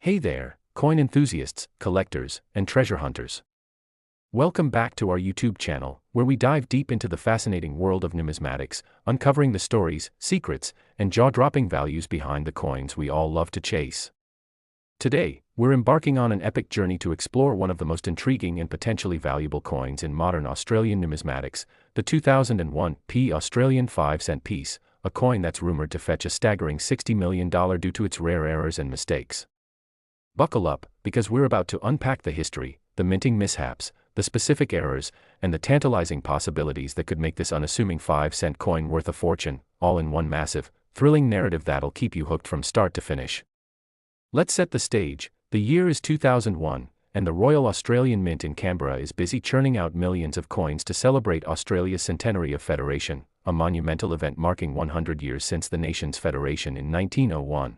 Hey there, coin enthusiasts, collectors, and treasure hunters. Welcome back to our YouTube channel, where we dive deep into the fascinating world of numismatics, uncovering the stories, secrets, and jaw-dropping values behind the coins we all love to chase. Today, we're embarking on an epic journey to explore one of the most intriguing and potentially valuable coins in modern Australian numismatics, the 2001 Australian 5-cent piece, a coin that's rumored to fetch a staggering $60 million due to its rare errors and mistakes. Buckle up, because we're about to unpack the history, the minting mishaps, the specific errors, and the tantalizing possibilities that could make this unassuming 5-cent coin worth a fortune, all in one massive, thrilling narrative that'll keep you hooked from start to finish. Let's set the stage. The year is 2001, and the Royal Australian Mint in Canberra is busy churning out millions of coins to celebrate Australia's centenary of federation, a monumental event marking 100 years since the nation's federation in 1901.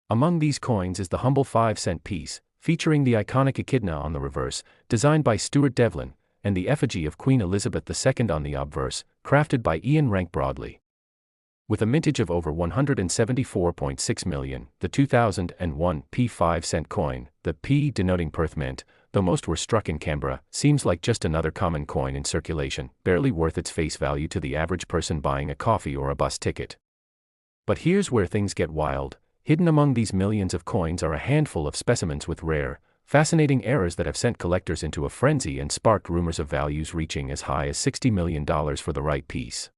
Among these coins is the humble 5-cent piece, featuring the iconic echidna on the reverse, designed by Stuart Devlin, and the effigy of Queen Elizabeth II on the obverse, crafted by Ian Rank Broadley. With a mintage of over 174.6 million, the 2001 5-cent coin, the P denoting Perth Mint, though most were struck in Canberra, seems like just another common coin in circulation, barely worth its face value to the average person buying a coffee or a bus ticket. But here's where things get wild. Hidden among these millions of coins are a handful of specimens with rare, fascinating errors that have sent collectors into a frenzy and sparked rumors of values reaching as high as $60 million for the right piece.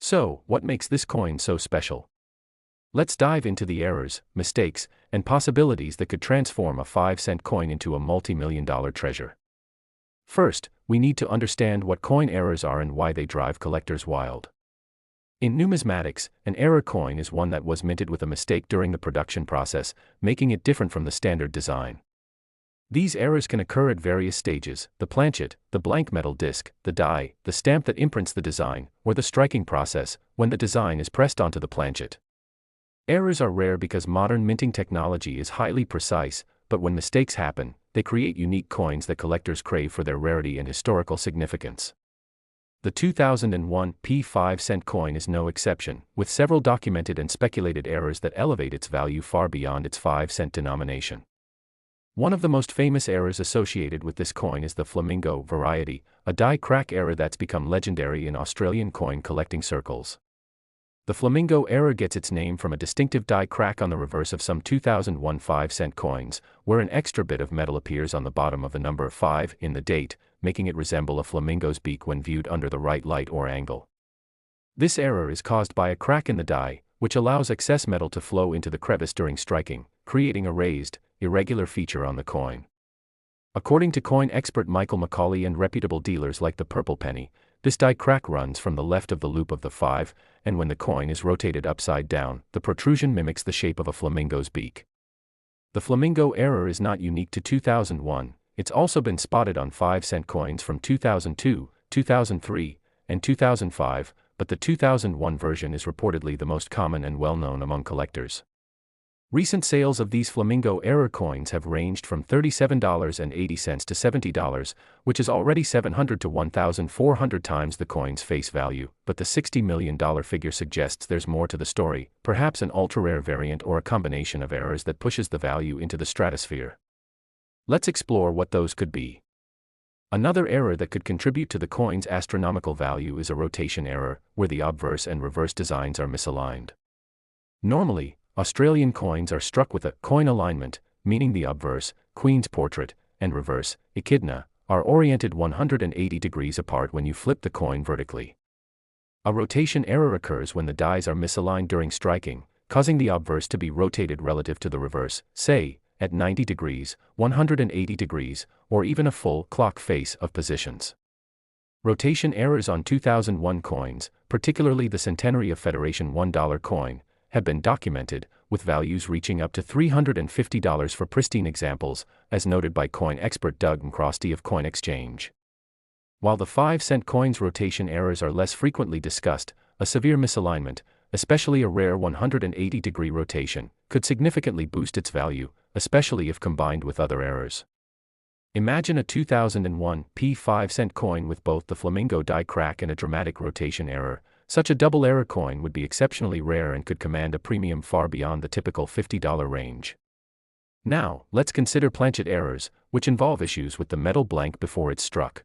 So, what makes this coin so special? Let's dive into the errors, mistakes, and possibilities that could transform a 5-cent coin into a multi-million-dollar treasure. First, we need to understand what coin errors are and why they drive collectors wild. In numismatics, an error coin is one that was minted with a mistake during the production process, making it different from the standard design. These errors can occur at various stages: the planchet, the blank metal disc, the die, the stamp that imprints the design, or the striking process, when the design is pressed onto the planchet. Errors are rare because modern minting technology is highly precise, but when mistakes happen, they create unique coins that collectors crave for their rarity and historical significance. The 2001 5-cent coin is no exception, with several documented and speculated errors that elevate its value far beyond its 5-cent denomination. One of the most famous errors associated with this coin is the flamingo variety, a die crack error that's become legendary in Australian coin collecting circles. The flamingo error gets its name from a distinctive die crack on the reverse of some 2001 5-cent coins, where an extra bit of metal appears on the bottom of the number 5 in the date, making it resemble a flamingo's beak when viewed under the right light or angle. This error is caused by a crack in the die, which allows excess metal to flow into the crevice during striking, creating a raised, irregular feature on the coin. According to coin expert Michael Macaulay and reputable dealers like the Purple Penny, this die crack runs from the left of the loop of the 5, and when the coin is rotated upside down, the protrusion mimics the shape of a flamingo's beak. The flamingo error is not unique to 2001, it's also been spotted on 5-cent coins from 2002, 2003, and 2005, but the 2001 version is reportedly the most common and well-known among collectors. Recent sales of these flamingo error coins have ranged from $37.80 to $70, which is already 700 to 1,400 times the coin's face value, but the $60 million figure suggests there's more to the story, perhaps an ultra-rare variant or a combination of errors that pushes the value into the stratosphere. Let's explore what those could be. Another error that could contribute to the coin's astronomical value is a rotation error, where the obverse and reverse designs are misaligned. Normally, Australian coins are struck with a coin alignment, meaning the obverse, Queen's portrait, and reverse, echidna, are oriented 180 degrees apart when you flip the coin vertically. A rotation error occurs when the dies are misaligned during striking, causing the obverse to be rotated relative to the reverse, say, at 90 degrees, 180 degrees, or even a full clock face of positions. Rotation errors on 2001 coins, particularly the Centenary of Federation $1 coin, have been documented, with values reaching up to $350 for pristine examples, as noted by coin expert Doug Ncaa of Coin Exchange. While the 5-cent coin's rotation errors are less frequently discussed, a severe misalignment, especially a rare 180-degree rotation, could significantly boost its value, especially if combined with other errors. Imagine a 2001 5-cent coin with both the flamingo die crack and a dramatic rotation error. Such a double error coin would be exceptionally rare and could command a premium far beyond the typical $50 range. Now, let's consider planchet errors, which involve issues with the metal blank before it's struck.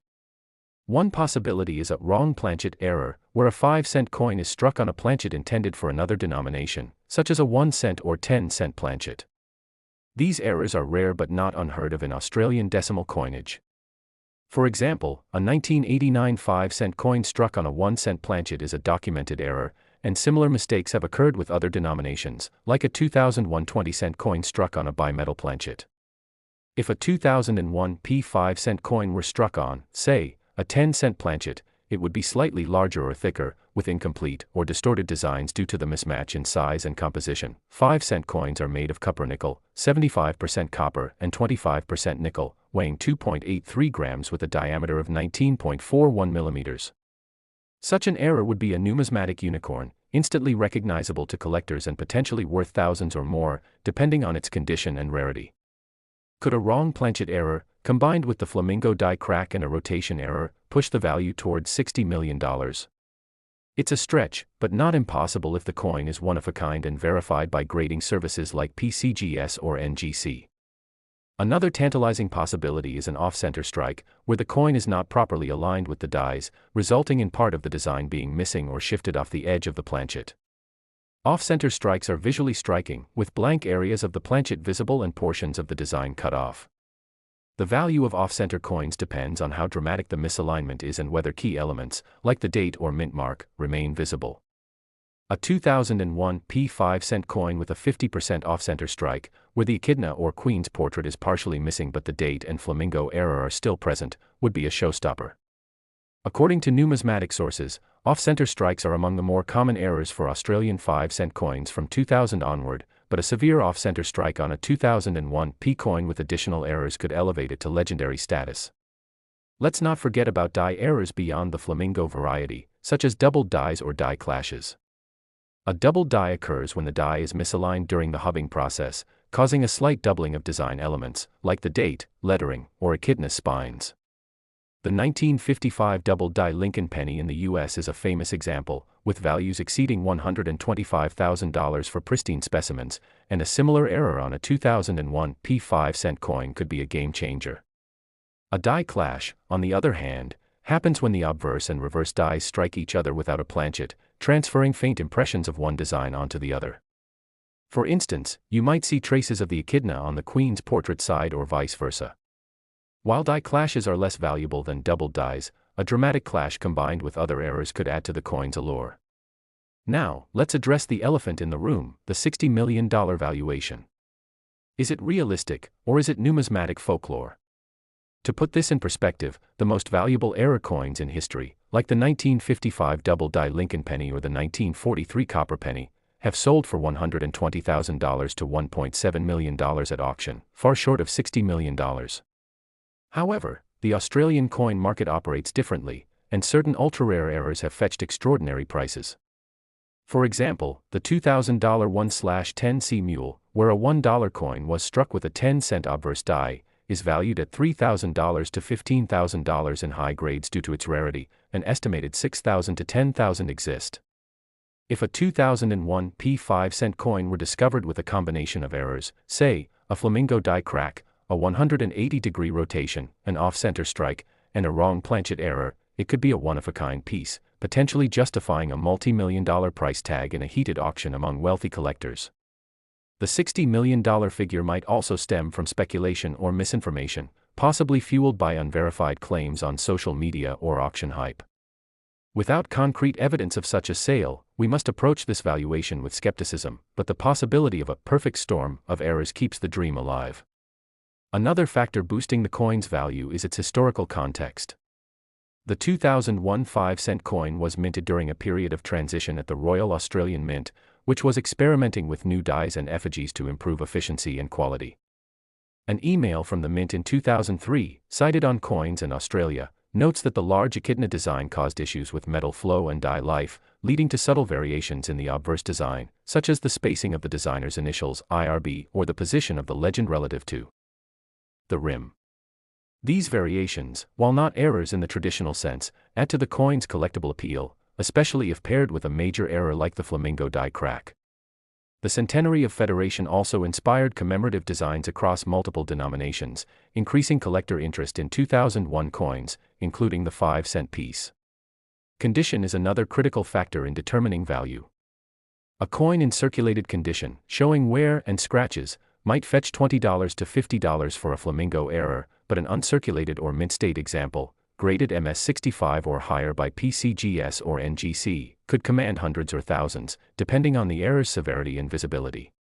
One possibility is a wrong planchet error, where a 5-cent coin is struck on a planchet intended for another denomination, such as a 1-cent or 10-cent planchet. These errors are rare but not unheard of in Australian decimal coinage. For example, a 1989 5-cent coin struck on a 1-cent planchet is a documented error, and similar mistakes have occurred with other denominations, like a 2001 20-cent coin struck on a bimetal planchet. If a 2001 5-cent coin were struck on, say, a 10-cent planchet, it would be slightly larger or thicker, with incomplete or distorted designs due to the mismatch in size and composition. 5-cent coins are made of cupronickel, 75% copper and 25% nickel, weighing 2.83 grams with a diameter of 19.41 millimeters. Such an error would be a numismatic unicorn, instantly recognizable to collectors and potentially worth thousands or more, depending on its condition and rarity. Could a wrong planchet error, combined with the flamingo die crack and a rotation error, push the value towards $60 million? It's a stretch, but not impossible if the coin is one of a kind and verified by grading services like PCGS or ncaa. Another tantalizing possibility is an off-center strike, where the coin is not properly aligned with the dies, resulting in part of the design being missing or shifted off the edge of the planchet. Off-center strikes are visually striking, with blank areas of the planchet visible and portions of the design cut off. The value of off-center coins depends on how dramatic the misalignment is and whether key elements, like the date or mint mark, remain visible. A 2001 5-cent coin with a 50% off-center strike, where the echidna or queen's portrait is partially missing but the date and flamingo error are still present, would be a showstopper. According to numismatic sources, off-center strikes are among the more common errors for Australian 5-cent coins from 2000 onward, but a severe off-center strike on a 2001 coin with additional errors could elevate it to legendary status. Let's not forget about die errors beyond the flamingo variety, such as doubled dies or die clashes. A doubled die occurs when the die is misaligned during the hubbing process, causing a slight doubling of design elements, like the date, lettering, or echidna spines. The 1955 doubled die Lincoln penny in the US is a famous example, with values exceeding $125,000 for pristine specimens, and a similar error on a 2001 5-cent coin could be a game changer. A die clash, on the other hand, happens when the obverse and reverse dies strike each other without a planchet, transferring faint impressions of one design onto the other. For instance, you might see traces of the echidna on the queen's portrait side or vice versa. While die clashes are less valuable than doubled dies, a dramatic clash combined with other errors could add to the coin's allure. Now, let's address the elephant in the room, the $60 million valuation. Is it realistic, or is it numismatic folklore? To put this in perspective, the most valuable error coins in history, like the 1955 double die Lincoln penny or the 1943 copper penny, have sold for $120,000 to $1.7 million at auction, far short of $60 million. However, the Australian coin market operates differently, and certain ultra-rare errors have fetched extraordinary prices. For example, the $2,000 1/10C mule, where a $1 coin was struck with a 10-cent obverse die, is valued at $3,000 to $15,000 in high grades due to its rarity. An estimated 6,000 to 10,000 exist. If a 2001 5-cent coin were discovered with a combination of errors, say, a flamingo die crack, a 180-degree rotation, an off-center strike, and a wrong planchet error, it could be a one-of-a-kind piece, potentially justifying a multi-million-dollar price tag in a heated auction among wealthy collectors. The $60 million figure might also stem from speculation or misinformation, possibly fueled by unverified claims on social media or auction hype. Without concrete evidence of such a sale, we must approach this valuation with skepticism, but the possibility of a perfect storm of errors keeps the dream alive. Another factor boosting the coin's value is its historical context. The 2001 5-cent coin was minted during a period of transition at the Royal Australian Mint, which was experimenting with new dies and effigies to improve efficiency and quality. An email from the Mint in 2003, cited on Coins in Australia, notes that the large echidna design caused issues with metal flow and die life, leading to subtle variations in the obverse design, such as the spacing of the designer's initials IRB or the position of the legend relative to the rim. These variations, while not errors in the traditional sense, add to the coin's collectible appeal, especially if paired with a major error like the flamingo die crack. The centenary of Federation also inspired commemorative designs across multiple denominations, increasing collector interest in 2001 coins, including the 5-cent piece. Condition is another critical factor in determining value. A coin in circulated condition, showing wear and scratches, might fetch $20 to $50 for a flamingo error, but an uncirculated or mint-state example, graded MS65 or higher by PCGS or NGC, could command hundreds or thousands, depending on the error's severity and visibility.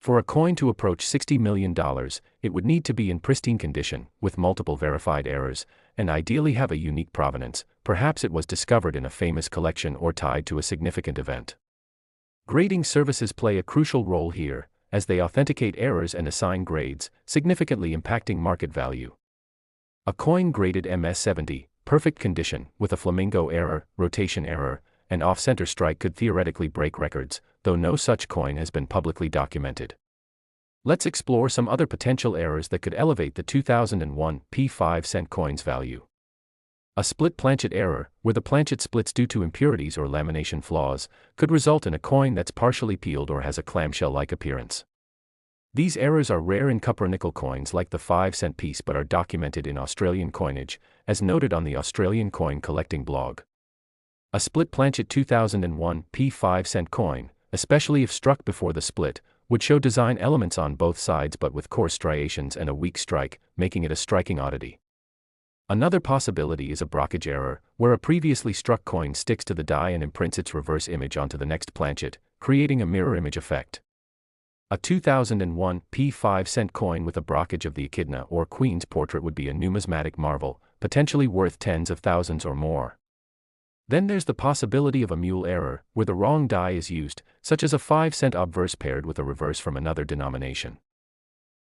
For a coin to approach $60 million, it would need to be in pristine condition, with multiple verified errors, and ideally have a unique provenance. Perhaps it was discovered in a famous collection or tied to a significant event. Grading services play a crucial role here, as they authenticate errors and assign grades, significantly impacting market value. A coin graded MS70, perfect condition, with a flamingo error, rotation error, and off-center strike could theoretically break records, though no such coin has been publicly documented. Let's explore some other potential errors that could elevate the 2001 P5-cent coin's value. A split planchet error, where the planchet splits due to impurities or lamination flaws, could result in a coin that's partially peeled or has a clamshell-like appearance. These errors are rare in copper-nickel coins like the 5-cent piece but are documented in Australian coinage, as noted on the Australian Coin Collecting blog. A split planchet 2001 P5-cent coin, especially if struck before the split, would show design elements on both sides but with coarse striations and a weak strike, making it a striking oddity. Another possibility is a brockage error, where a previously struck coin sticks to the die and imprints its reverse image onto the next planchet, creating a mirror image effect. A 2001 P5-cent coin with a brockage of the echidna or queen's portrait would be a numismatic marvel, potentially worth tens of thousands or more. Then there's the possibility of a mule error, where the wrong die is used, such as a 5-cent obverse paired with a reverse from another denomination.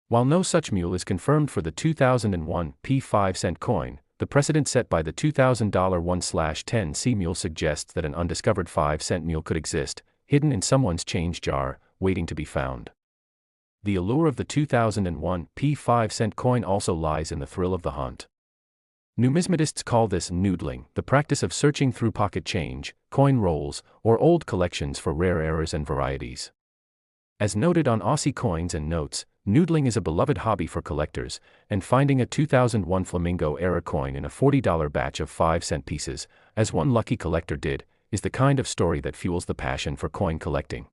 While no such mule is confirmed for the 2001 P5-cent coin, the precedent set by the $2000 1/10C mule suggests that an undiscovered 5-cent mule could exist, hidden in someone's change jar, waiting to be found. The allure of the 2001 P5-cent coin also lies in the thrill of the hunt. Numismatists call this noodling, the practice of searching through pocket change, coin rolls, or old collections for rare errors and varieties. As noted on Aussie Coins and Notes, noodling is a beloved hobby for collectors, and finding a 2001 Flamingo error coin in a $40 batch of 5-cent pieces, as one lucky collector did, is the kind of story that fuels the passion for coin collecting.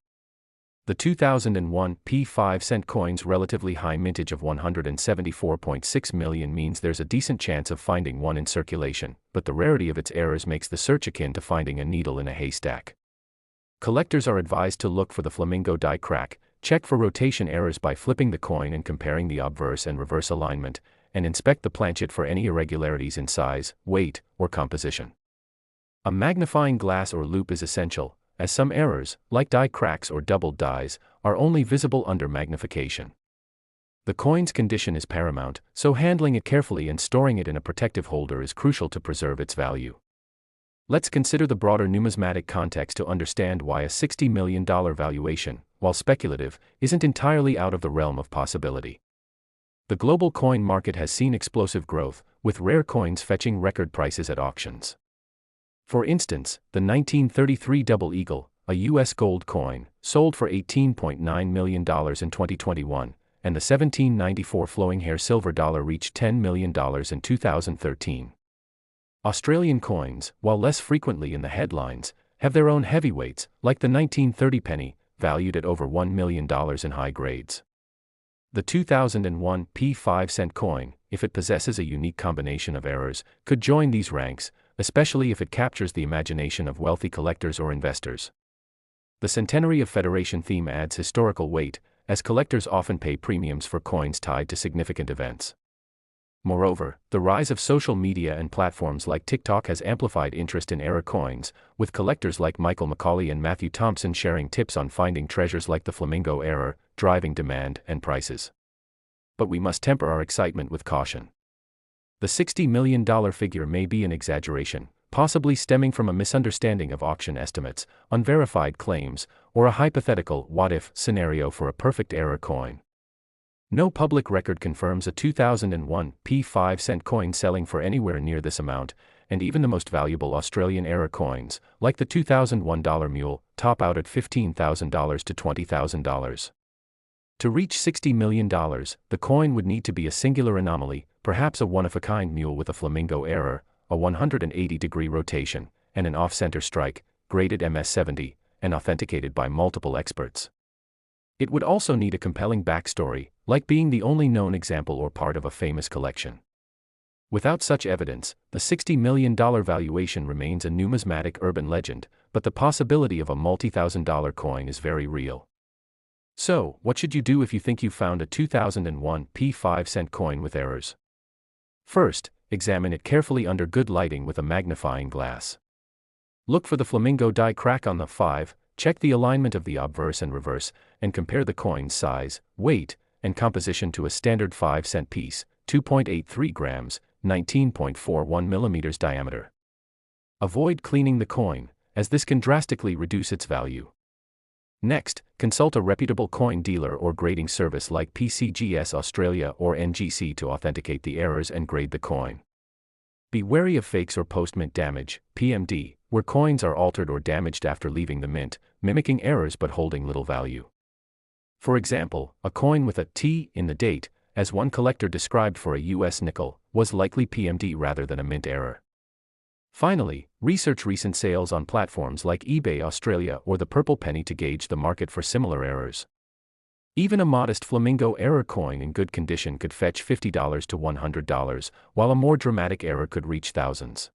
The 2001 P5-cent coin's relatively high mintage of 174.6 million means there's a decent chance of finding one in circulation, but the rarity of its errors makes the search akin to finding a needle in a haystack. Collectors are advised to look for the flamingo die crack, check for rotation errors by flipping the coin and comparing the obverse and reverse alignment, and inspect the planchet for any irregularities in size, weight, or composition. A magnifying glass or loupe is essential, as some errors, like die cracks or doubled dies, are only visible under magnification. The coin's condition is paramount, so handling it carefully and storing it in a protective holder is crucial to preserve its value. Let's consider the broader numismatic context to understand why a $60 million valuation, while speculative, isn't entirely out of the realm of possibility. The global coin market has seen explosive growth, with rare coins fetching record prices at auctions. For instance, the 1933 Double Eagle, a U.S. gold coin, sold for $18.9 million in 2021, and the 1794 Flowing Hair silver dollar reached $10 million in 2013. Australian coins, while less frequently in the headlines, have their own heavyweights, like the 1930 penny, valued at over $1 million in high grades. The 2001 P5-cent coin, if it possesses a unique combination of errors, could join these ranks, especially if it captures the imagination of wealthy collectors or investors. The Centenary of Federation theme adds historical weight, as collectors often pay premiums for coins tied to significant events. Moreover, the rise of social media and platforms like TikTok has amplified interest in error coins, with collectors like Michael McCauley and Matthew Thompson sharing tips on finding treasures like the flamingo error, driving demand and prices. But we must temper our excitement with caution. The $60 million figure may be an exaggeration, possibly stemming from a misunderstanding of auction estimates, unverified claims, or a hypothetical what-if scenario for a perfect error coin. No public record confirms a 2001 P5-cent coin selling for anywhere near this amount, and even the most valuable Australian era coins, like the $2001 mule, top out at $15,000 to $20,000. To reach $60 million, the coin would need to be a singular anomaly, perhaps a one-of-a-kind mule with a flamingo error, a 180-degree rotation, and an off-center strike, graded MS-70, and authenticated by multiple experts. It would also need a compelling backstory, like being the only known example or part of a famous collection. Without such evidence, the $60 million valuation remains a numismatic urban legend, but the possibility of a multi-thousand-dollar coin is very real. So, what should you do if you think you found a 2001 P5-cent coin with errors? First, examine it carefully under good lighting with a magnifying glass. Look for the flamingo die crack on the 5, check the alignment of the obverse and reverse, and compare the coin's size, weight, and composition to a standard 5-cent piece, 2.83 grams, 19.41 millimeters diameter. Avoid cleaning the coin, as this can drastically reduce its value. Next, consult a reputable coin dealer or grading service like PCGS Australia or NGC to authenticate the errors and grade the coin. Be wary of fakes or post-mint damage, PMD, where coins are altered or damaged after leaving the mint, mimicking errors but holding little value. For example, a coin with a T in the date, as one collector described for a US nickel, was likely PMD rather than a mint error. Finally, research recent sales on platforms like eBay Australia or the Purple Penny to gauge the market for similar errors. Even a modest flamingo error coin in good condition could fetch $50 to $100, while a more dramatic error could reach thousands.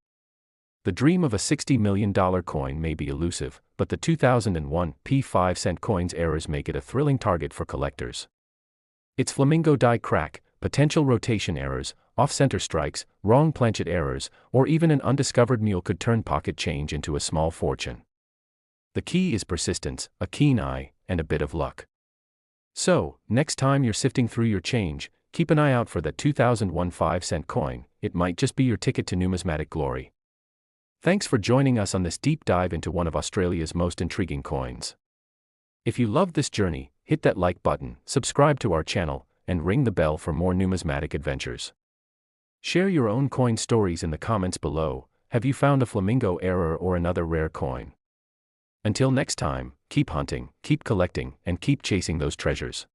The dream of a $60 million coin may be elusive, but the 2001 P5-cent coin's errors make it a thrilling target for collectors. Its flamingo die crack, potential rotation errors, off-center strikes, wrong planchet errors, or even an undiscovered mule could turn pocket change into a small fortune. The key is persistence, a keen eye, and a bit of luck. So, next time you're sifting through your change, keep an eye out for that 2001 5-cent coin. It might just be your ticket to numismatic glory. Thanks for joining us on this deep dive into one of Australia's most intriguing coins. If you loved this journey, hit that like button, subscribe to our channel, and ring the bell for more numismatic adventures. Share your own coin stories in the comments below. Have you found a flamingo error or another rare coin? Until next time, keep hunting, keep collecting, and keep chasing those treasures.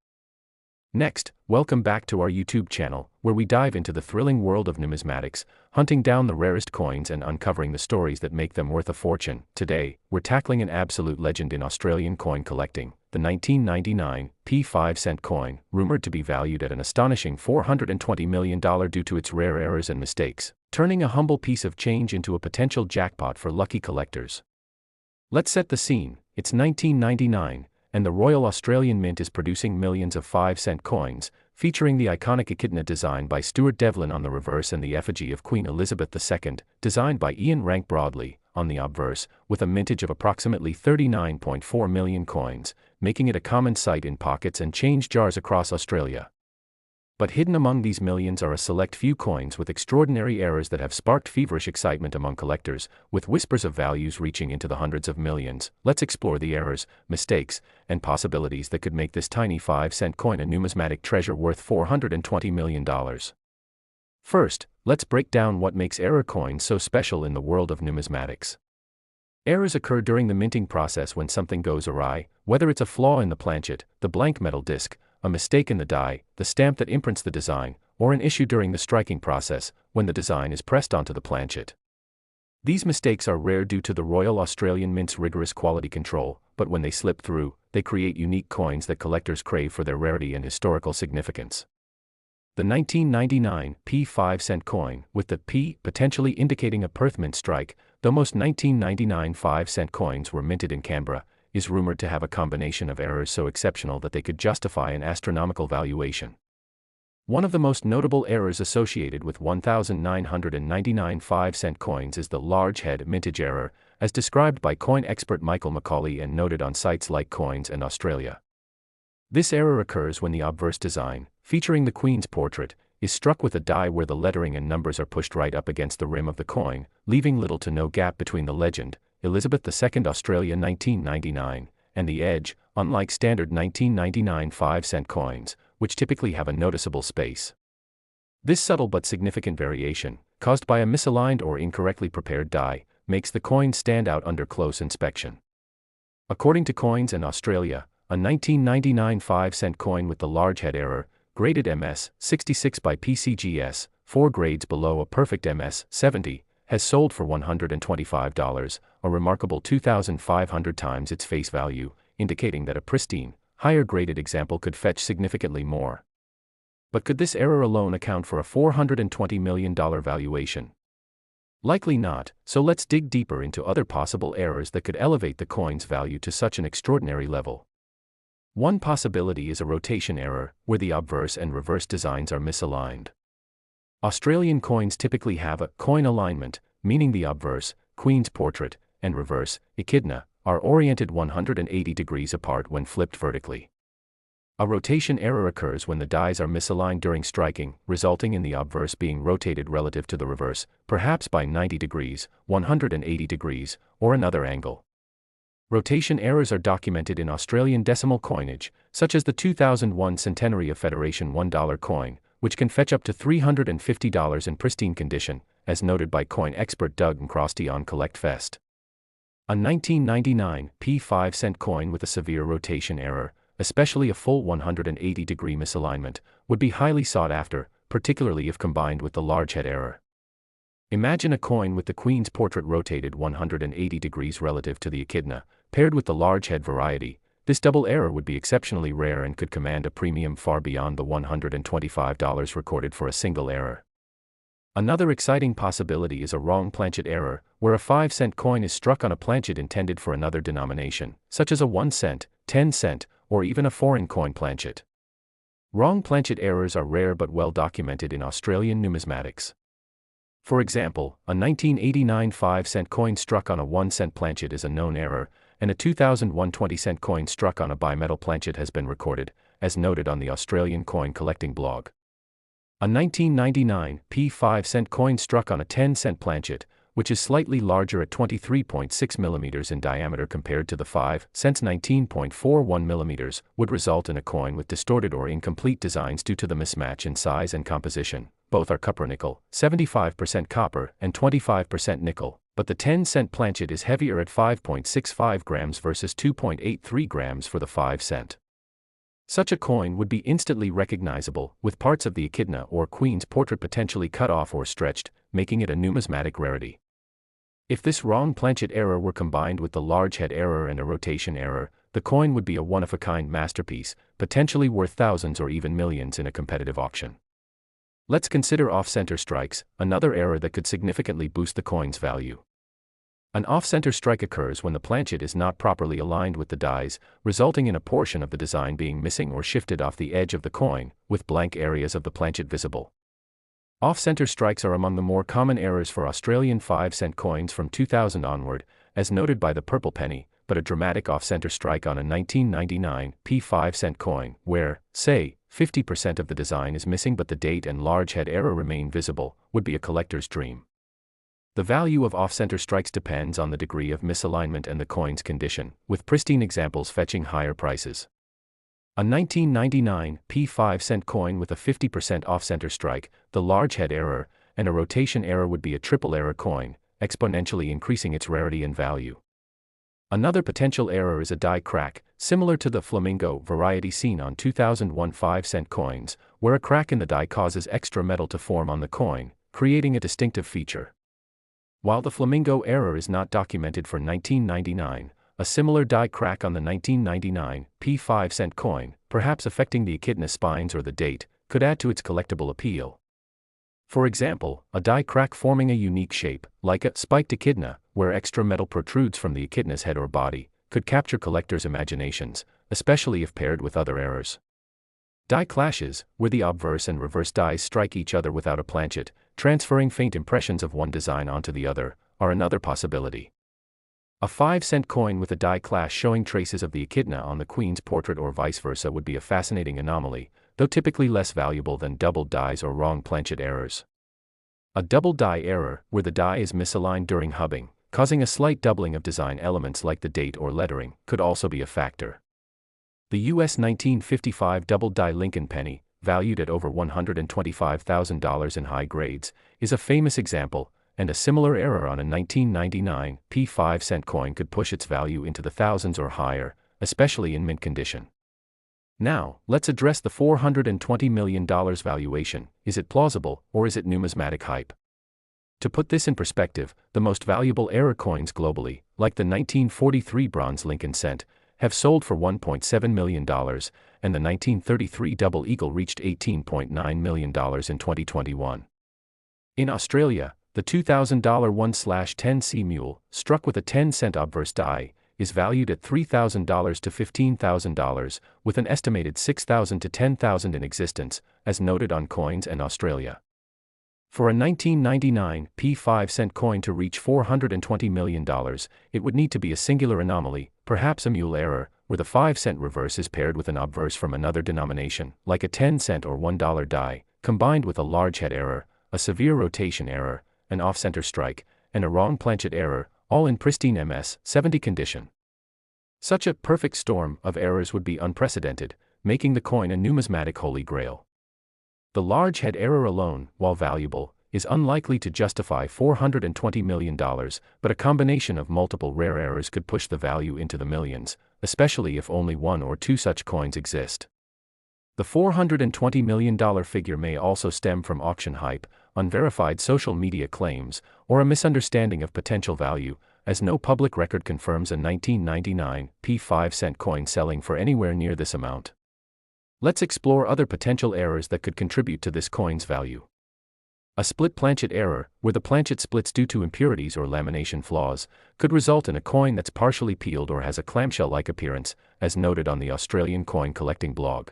Next, welcome back to our YouTube channel, where we dive into the thrilling world of numismatics, hunting down the rarest coins and uncovering the stories that make them worth a fortune. Today, we're tackling an absolute legend in Australian coin collecting, the 1999 P5-cent coin, rumored to be valued at an astonishing $420 million due to its rare errors and mistakes, turning a humble piece of change into a potential jackpot for lucky collectors. Let's set the scene. It's 1999. And the Royal Australian Mint is producing millions of 5-cent coins, featuring the iconic echidna design by Stuart Devlin on the reverse and the effigy of Queen Elizabeth II, designed by Ian Rank Broadley, on the obverse, with a mintage of approximately 39.4 million coins, making it a common sight in pockets and change jars across Australia. But hidden among these millions are a select few coins with extraordinary errors that have sparked feverish excitement among collectors, with whispers of values reaching into the hundreds of millions. Let's explore the errors, mistakes, and possibilities that could make this tiny 5-cent coin a numismatic treasure worth $420 million. First, let's break down what makes error coins so special in the world of numismatics. Errors occur during the minting process when something goes awry, whether it's a flaw in the planchet, the blank metal disc, a mistake in the die, the stamp that imprints the design, or an issue during the striking process, when the design is pressed onto the planchet. These mistakes are rare due to the Royal Australian Mint's rigorous quality control, but when they slip through, they create unique coins that collectors crave for their rarity and historical significance. The 1999 P5-cent coin, with the P potentially indicating a Perth Mint strike, though most 1999 5-cent coins were minted in Canberra, is rumored to have a combination of errors so exceptional that they could justify an astronomical valuation. One of the most notable errors associated with 1,999 5-cent coins is the large head mintage error, as described by coin expert Michael Macaulay and noted on sites like Coins and Australia. This error occurs when the obverse design, featuring the Queen's portrait, is struck with a die where the lettering and numbers are pushed right up against the rim of the coin, leaving little to no gap between the legend, Elizabeth II Australia 1999, and the edge, unlike standard 1999 5-cent coins, which typically have a noticeable space. This subtle but significant variation, caused by a misaligned or incorrectly prepared die, makes the coin stand out under close inspection. According to Coins and Australia, a 1999 5-cent coin with the large head error, graded MS 66 by PCGS, 4 grades below a perfect MS 70, has sold for $125, a remarkable 2,500 times its face value, indicating that a pristine, higher-graded example could fetch significantly more. But could this error alone account for a $420 million valuation? Likely not, so let's dig deeper into other possible errors that could elevate the coin's value to such an extraordinary level. One possibility is a rotation error, where the obverse and reverse designs are misaligned. Australian coins typically have a coin alignment, meaning the obverse, Queen's portrait, and reverse, echidna, are oriented 180 degrees apart when flipped vertically. A rotation error occurs when the dies are misaligned during striking, resulting in the obverse being rotated relative to the reverse, perhaps by 90 degrees, 180 degrees, or another angle. Rotation errors are documented in Australian decimal coinage, such as the 2001 Centenary of Federation $1 coin, which can fetch up to $350 in pristine condition, as noted by coin expert Doug Ncaa on CollectFest. A 1999 5-cent coin with a severe rotation error, especially a full 180-degree misalignment, would be highly sought after, particularly if combined with the large head error. Imagine a coin with the Queen's portrait rotated 180 degrees relative to the echidna, paired with the large head variety. This double error would be exceptionally rare and could command a premium far beyond the $125 recorded for a single error. Another exciting possibility is a wrong planchet error, where a 5-cent coin is struck on a planchet intended for another denomination, such as a 1 cent, 10 cent, or even a foreign coin planchet. Wrong planchet errors are rare but well documented in Australian numismatics. For example, a 1989 5-cent coin struck on a 1-cent planchet is a known error, and a 2001 20-cent coin struck on a bimetal planchet has been recorded, as noted on the Australian coin collecting blog. A 1999 5-cent coin struck on a 10-cent planchet, which is slightly larger at 23.6 mm in diameter compared to the 5 cents 19.41 mm, would result in a coin with distorted or incomplete designs due to the mismatch in size and composition. Both are copper-nickel, 75% copper and 25% nickel, but the 10-cent planchet is heavier at 5.65 grams versus 2.83 grams for the 5 cent. Such a coin would be instantly recognizable, with parts of the echidna or Queen's portrait potentially cut off or stretched, making it a numismatic rarity. If this wrong planchet error were combined with the large head error and a rotation error, the coin would be a one-of-a-kind masterpiece, potentially worth thousands or even millions in a competitive auction. Let's consider off-center strikes, another error that could significantly boost the coin's value. An off-center strike occurs when the planchet is not properly aligned with the dies, resulting in a portion of the design being missing or shifted off the edge of the coin, with blank areas of the planchet visible. Off-center strikes are among the more common errors for Australian 5-cent coins from 2000 onward, as noted by the purple penny, but a dramatic off-center strike on a 1999 5-cent coin, where, say, 50% of the design is missing but the date and large head error remain visible, would be a collector's dream. The value of off-center strikes depends on the degree of misalignment and the coin's condition, with pristine examples fetching higher prices. A 1999 5-cent coin with a 50% off-center strike, the large head error, and a rotation error would be a triple error coin, exponentially increasing its rarity and value. Another potential error is a die crack, similar to the flamingo variety seen on 2001 5-cent coins, where a crack in the die causes extra metal to form on the coin, creating a distinctive feature. While the flamingo error is not documented for 1999, a similar die crack on the 1999 5-cent coin, perhaps affecting the echidna spines or the date, could add to its collectible appeal. For example, a die crack forming a unique shape, like a spiked echidna, where extra metal protrudes from the echidna's head or body, could capture collectors' imaginations, especially if paired with other errors. Die clashes, where the obverse and reverse dies strike each other without a planchet, transferring faint impressions of one design onto the other, are another possibility. A 5-cent coin with a die clash showing traces of the echidna on the Queen's portrait or vice versa would be a fascinating anomaly, though typically less valuable than doubled dies or wrong planchet errors. A double die error, where the die is misaligned during hubbing, causing a slight doubling of design elements like the date or lettering, could also be a factor. The U.S. 1955 double die Lincoln penny, valued at over $125,000 in high grades, is a famous example, and a similar error on a 1999 P5 coin could push its value into the thousands or higher, especially in mint condition. Now, let's address the $420 million valuation. Is it plausible, or is it numismatic hype? To put this in perspective, the most valuable error coins globally, like the 1943 bronze Lincoln cent, have sold for $1.7 million, and the 1933 double eagle reached $18.9 million in 2021. In Australia, the $2,000 1/10C mule, struck with a 10-cent obverse die, is valued at $3,000 to $15,000, with an estimated 6,000 to 10,000 in existence, as noted on Coins and Australia. For a 1999 P5 coin to reach $420 million, it would need to be a singular anomaly, perhaps a mule error, where the 5-cent reverse is paired with an obverse from another denomination, like a 10-cent or $1 die, combined with a large head error, a severe rotation error, an off-center strike, and a wrong planchet error, all in pristine MS-70 condition. Such a perfect storm of errors would be unprecedented, making the coin a numismatic holy grail. The large head error alone, while valuable, is unlikely to justify $420 million, but a combination of multiple rare errors could push the value into the millions, especially if only one or two such coins exist. The $420 million figure may also stem from auction hype, unverified social media claims, or a misunderstanding of potential value, as no public record confirms a 1999 P5 coin selling for anywhere near this amount. Let's explore other potential errors that could contribute to this coin's value. A split planchet error, where the planchet splits due to impurities or lamination flaws, could result in a coin that's partially peeled or has a clamshell-like appearance, as noted on the Australian coin collecting blog.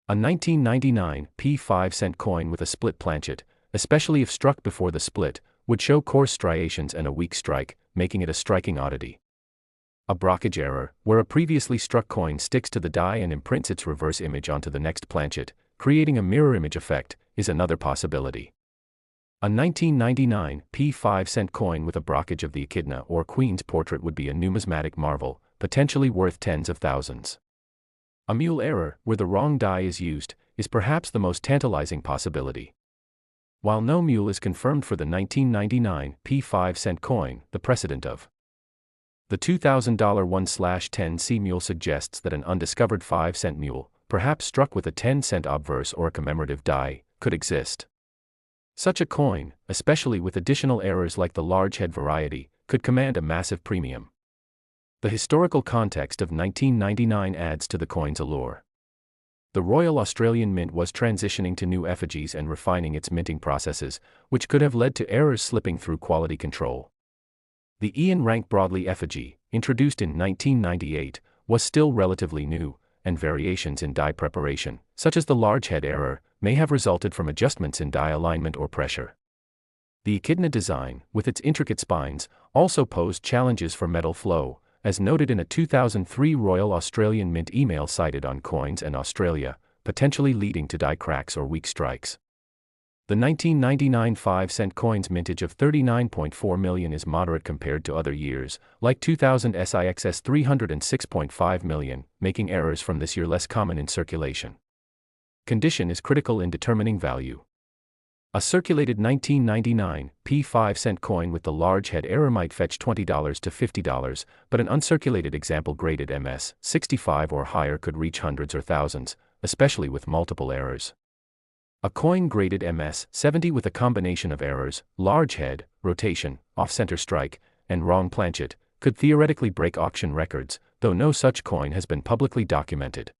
A 1999 P5 coin with a split planchet, especially if struck before the split, would show coarse striations and a weak strike, making it a striking oddity. A brockage error, where a previously struck coin sticks to the die and imprints its reverse image onto the next planchet, creating a mirror image effect, is another possibility. A 1999 P5 coin with a brockage of the echidna or queen's portrait would be a numismatic marvel, potentially worth tens of thousands. A mule error, where the wrong die is used, is perhaps the most tantalizing possibility. While no mule is confirmed for the 1999 P5 coin, the precedent of the $2,000 1/10C mule suggests that an undiscovered 5-cent mule, perhaps struck with a 10-cent obverse or a commemorative die, could exist. Such a coin, especially with additional errors like the large head variety, could command a massive premium. The historical context of 1999 adds to the coin's allure. The Royal Australian Mint was transitioning to new effigies and refining its minting processes, which could have led to errors slipping through quality control. The Ian Rank Broadley effigy, introduced in 1998, was still relatively new, and variations in die preparation, such as the large head error, may have resulted from adjustments in die alignment or pressure. The echidna design, with its intricate spines, also posed challenges for metal flow, as noted in a 2003 Royal Australian Mint email cited on Coins and Australia, potentially leading to die cracks or weak strikes. The 1999 5-cent coin's mintage of 39.4 million is moderate compared to other years, like 2000 SIXS 306.5 million, making errors from this year less common in circulation. Condition is critical in determining value. A circulated 1999 P5 coin with the large head error might fetch $20 to $50, but an uncirculated example graded MS-65 or higher could reach hundreds or thousands, especially with multiple errors. A coin graded MS-70 with a combination of errors, large head, rotation, off-center strike, and wrong planchet, could theoretically break auction records, though no such coin has been publicly documented.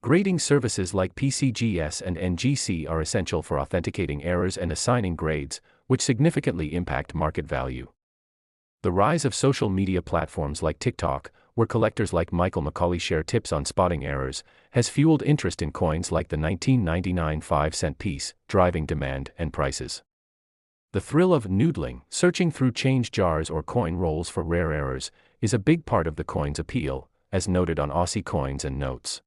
Grading services like PCGS and NGC are essential for authenticating errors and assigning grades, which significantly impact market value. The rise of social media platforms like TikTok, where collectors like Michael McCauley share tips on spotting errors, has fueled interest in coins like the 1999 5-cent piece, driving demand and prices. The thrill of noodling, searching through change jars or coin rolls for rare errors, is a big part of the coin's appeal, as noted on Aussie Coins and Notes.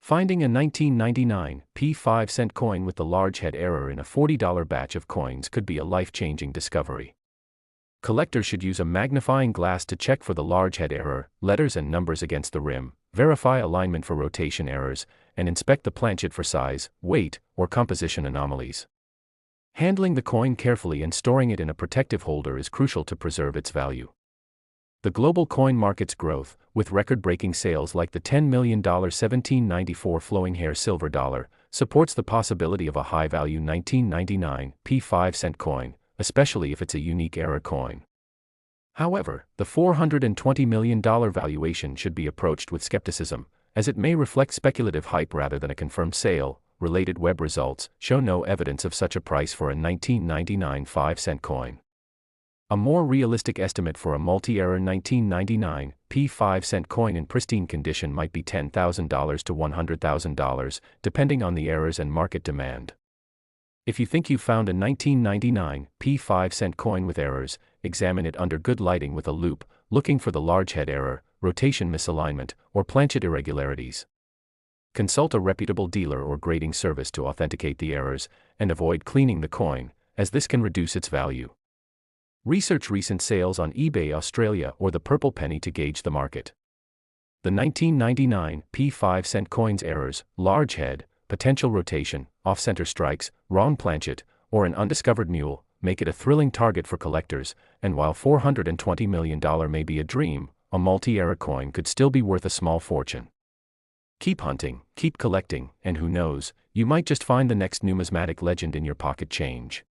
Finding a 1999 P5 coin with the large head error in a $40 batch of coins could be a life-changing discovery. Collectors should use a magnifying glass to check for the large head error, letters and numbers against the rim, verify alignment for rotation errors, and inspect the planchet for size, weight, or composition anomalies. Handling the coin carefully and storing it in a protective holder is crucial to preserve its value. The global coin market's growth, with record-breaking sales like the $10 million 1794 flowing hair silver dollar, supports the possibility of a high-value 1999 P5-cent coin, especially if it's a unique era coin. However, the $420 million valuation should be approached with skepticism, as it may reflect speculative hype rather than a confirmed sale. Related web results show no evidence of such a price for a 1999 5-cent coin. A more realistic estimate for a multi-era 1999 P5-cent coin in pristine condition might be $10,000 to $100,000, depending on the eras and market demand. If you think you've found a 1999 P5-cent coin with errors, examine it under good lighting with a loupe, looking for the large head error, rotation misalignment, or planchet irregularities. Consult a reputable dealer or grading service to authenticate the errors, and avoid cleaning the coin, as this can reduce its value. Research recent sales on eBay Australia or the purple penny to gauge the market. The 1999 P5-cent coin's errors, large head, potential rotation, off-center strikes, wrong planchet, or an undiscovered mule, make it a thrilling target for collectors, and while $420 million may be a dream, a multi-era coin could still be worth a small fortune. Keep hunting, keep collecting, and who knows, you might just find the next numismatic legend in your pocket change.